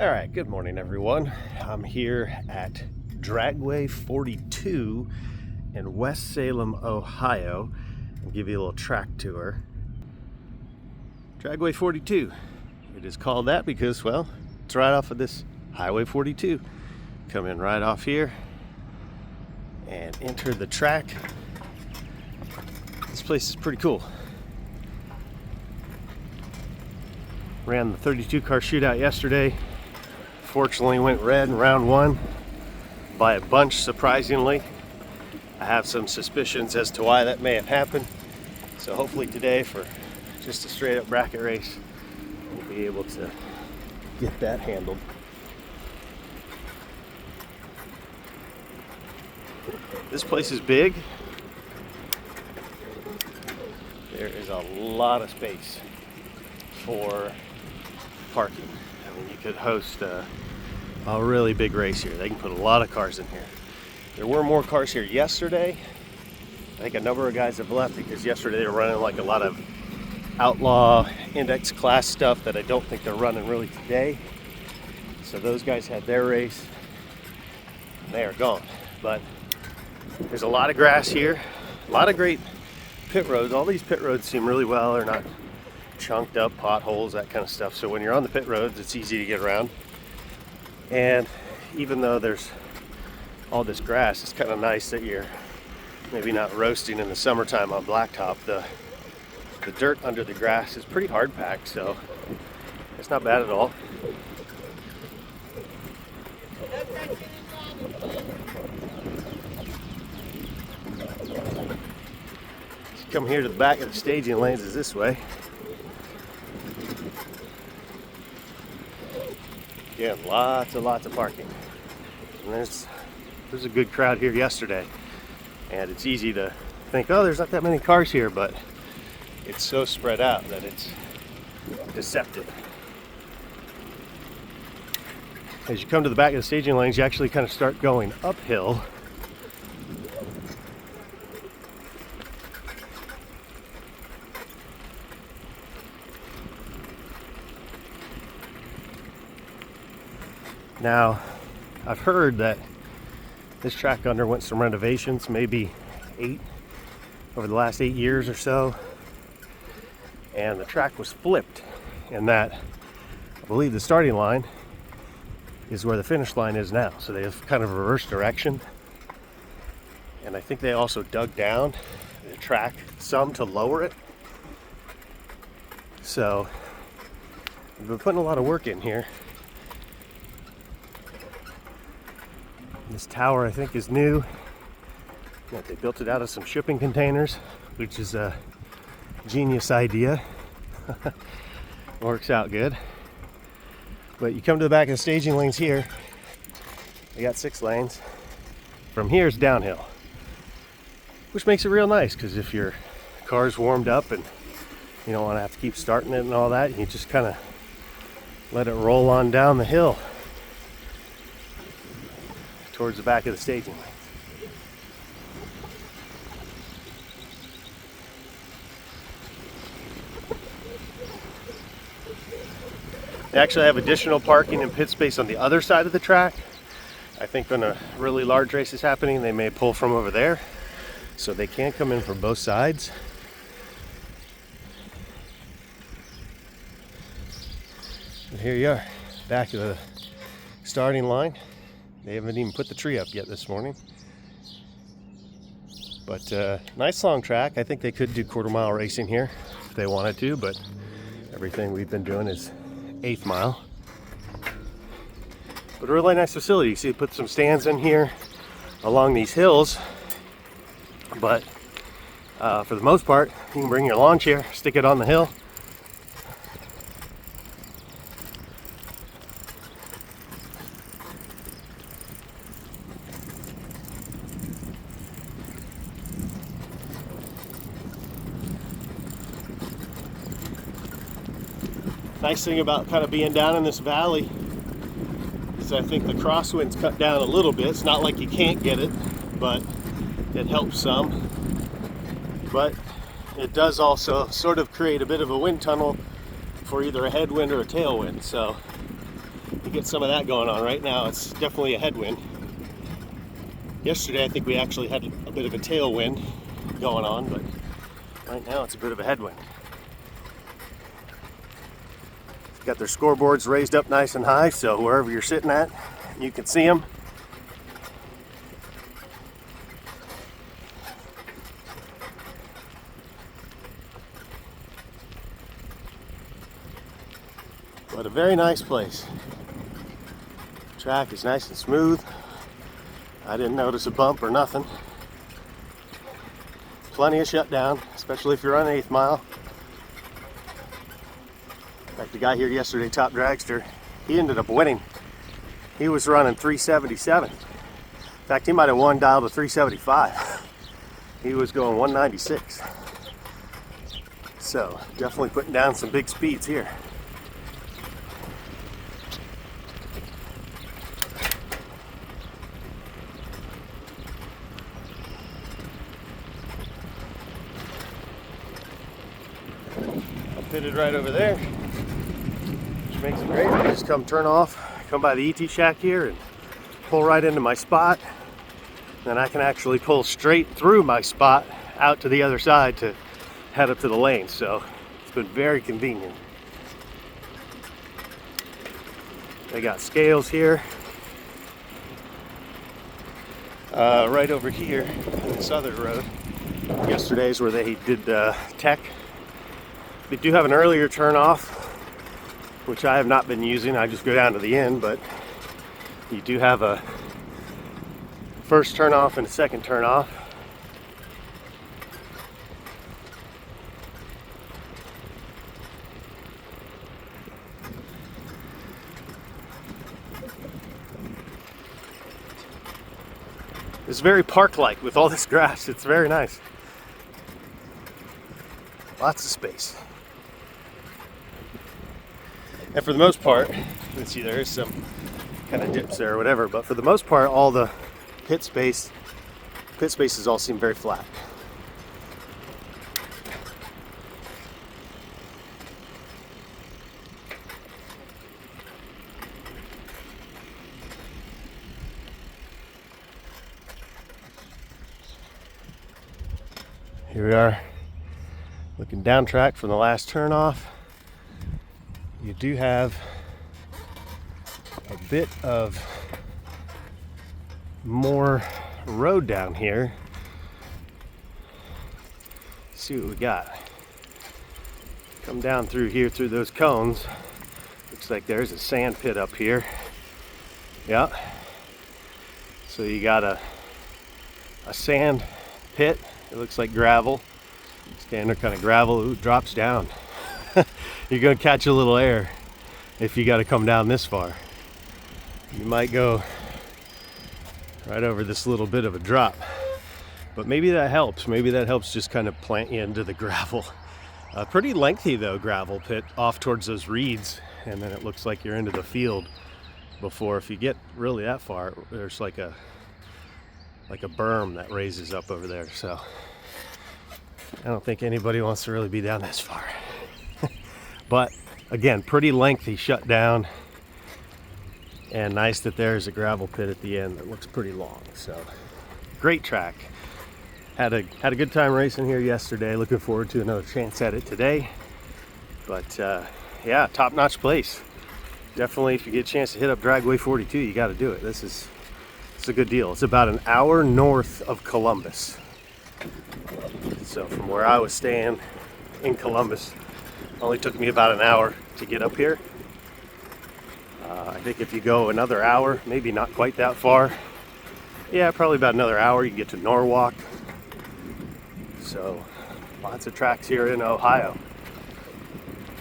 All right, good morning, everyone. I'm here at Dragway 42 in West Salem, Ohio. I'll give you a little track tour. Dragway 42. It is called that because, well, it's right off of this Highway 42. Come in right off here and enter the track. This place is pretty cool. Ran the 32 car shootout yesterday. Fortunately went red in round one by a bunch, surprisingly. I have some suspicions as to why that may have happened. So hopefully today, for just a straight up bracket race, we'll be able to get that handled. This place is big. There is a lot of space for parking. I mean, you could host a really big race here. They can put a lot of cars in here. There were more cars here yesterday. I think a number of guys have left because yesterday they were running like a lot of outlaw index class stuff that I don't think they're running really today. So those guys had their race. They are gone. But there's a lot of grass here. A lot of great pit roads. All these pit roads seem really well. They're not chunked up, potholes, that kind of stuff. So when you're on the pit roads, it's easy to get around. And even though there's all this grass, it's kind of nice that you're maybe not roasting in the summertime on blacktop. The dirt under the grass is pretty hard packed, so it's not bad at all. Come here to the back of the staging lanes is this way. Again, lots of parking. And there's a good crowd here yesterday. And it's easy to think, oh, there's not that many cars here, but it's so spread out that it's deceptive. As you come to the back of the staging lanes, you actually kind of start going uphill. Now, I've heard that this track underwent some renovations, maybe 8 over the last 8 years or so, and the track was flipped in that I believe the starting line is where the finish line is now, so they have kind of a reverse direction. And I think they also dug down the track some to lower it, so we've been putting a lot of work in here. This tower, I think, is new. They built it out of some shipping containers, which is a genius idea. Works out good. But you come to the back of the staging lanes here. They got 6 lanes. From here it's downhill, which makes it real nice because if your car's warmed up and you don't want to have to keep starting it and all that, you just kind of let it roll on down the hill towards the back of the staging lanes. They actually have additional parking and pit space on the other side of the track. I think when a really large race is happening, they may pull from over there, so they can come in from both sides. And here you are, back of the starting line. They haven't even put the tree up yet this morning. But nice long track. I think they could do quarter-mile racing here if they wanted to, but everything we've been doing is 1/8 mile. But a really nice facility. You see, they put some stands in here along these hills. But for the most part, you can bring your lawn chair, stick it on the hill. Nice thing about kind of being down in this valley is I think the crosswind's cut down a little bit. It's not like you can't get it, but it helps some. But it does also sort of create a bit of a wind tunnel for either a headwind or a tailwind. So to get some of that going on. Right now it's definitely a headwind. Yesterday I think we actually had a bit of a tailwind going on, but right now it's a bit of a headwind. Got their scoreboards raised up nice and high, so wherever you're sitting at, you can see them. But a very nice place. The track is nice and smooth. I didn't notice a bump or nothing. Plenty of shutdown, especially if you're on 8th mile. In fact, the guy here yesterday, Top Dragster, he ended up winning. He was running 377. In fact, he might have won dialed to 375. He was going 196. So, definitely putting down some big speeds here. Pitted right over there, which makes it great. I just come turn off, come by the ET shack here and pull right into my spot. Then I can actually pull straight through my spot out to the other side to head up to the lane. So it's been very convenient. They got scales here. Right over here on this other road. Yesterday's where they did tech. They do have an earlier turn off, which I have not been using. I just go down to the end, but you do have a first turn off and a second turn off. It's very park-like with all this grass. It's very nice. Lots of space. And for the most part, let's see, there is some kind of dips there or whatever, but for the most part, all the pit spaces all seem very flat. Here we are, looking down track from the last turn off. You do have a bit of more road down here. Let's see what we got. Come down through here through those cones. Looks like there's a sand pit up here. Yeah. So you got a sand pit. It looks like gravel. Standard kind of gravel. Ooh, drops down. You're gonna catch a little air if you got to come down this far. You might go right over this little bit of a drop, but maybe that helps. Maybe that helps just kind of plant you into the gravel. Pretty lengthy though, gravel pit off towards those reeds, and then it looks like you're into the field before, if you get really that far, there's like a berm that raises up over there. So I don't think anybody wants to really be down this far. But again, pretty lengthy shutdown, and nice that there's a gravel pit at the end that looks pretty long. So great track. Had a good time racing here yesterday. Looking forward to another chance at it today. But yeah, top-notch place. Definitely, if you get a chance to hit up Dragway 42, you got to do it. It's a good deal. It's about an hour north of Columbus. So from where I was staying in Columbus, only took me about an hour to get up here. I think if you go another hour, maybe not quite that far. Yeah, probably about another hour, you can get to Norwalk. So lots of tracks here in Ohio.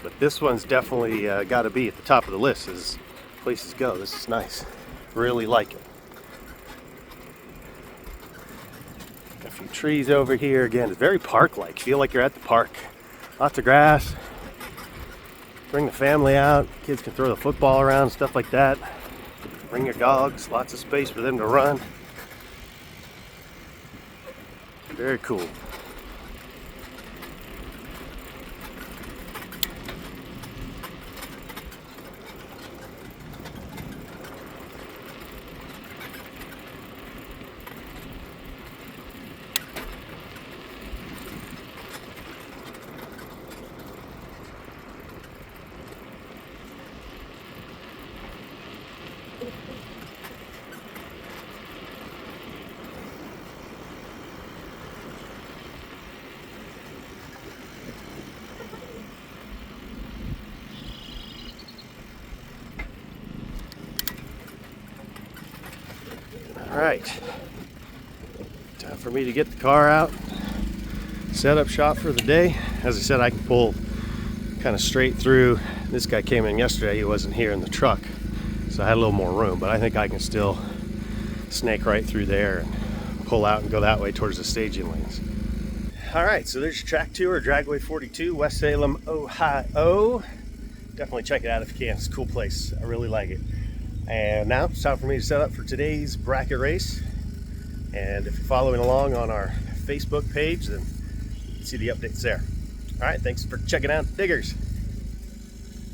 But this one's definitely got to be at the top of the list as places go. This is nice. Really like it. Got a few trees over here. Again, it's very park-like. Feel like you're at the park. Lots of grass. Bring the family out. Kids can throw the football around, stuff like that. Bring your dogs. Lots of space for them to run. Very cool. All right, time for me to get the car out, set up shop for the day. As I said, I can pull kind of straight through. This guy came in yesterday, he wasn't here in the truck, so I had a little more room, but I think I can still snake right through there and pull out and go that way towards the staging lanes. All right, so there's your track tour, Dragway 42, West Salem, Ohio. Definitely check it out if you can. It's a cool place. I really like it. And now it's time for me to set up for today's bracket race. And if you're following along on our Facebook page, then you can see the updates there. All right, thanks for checking out Diggers.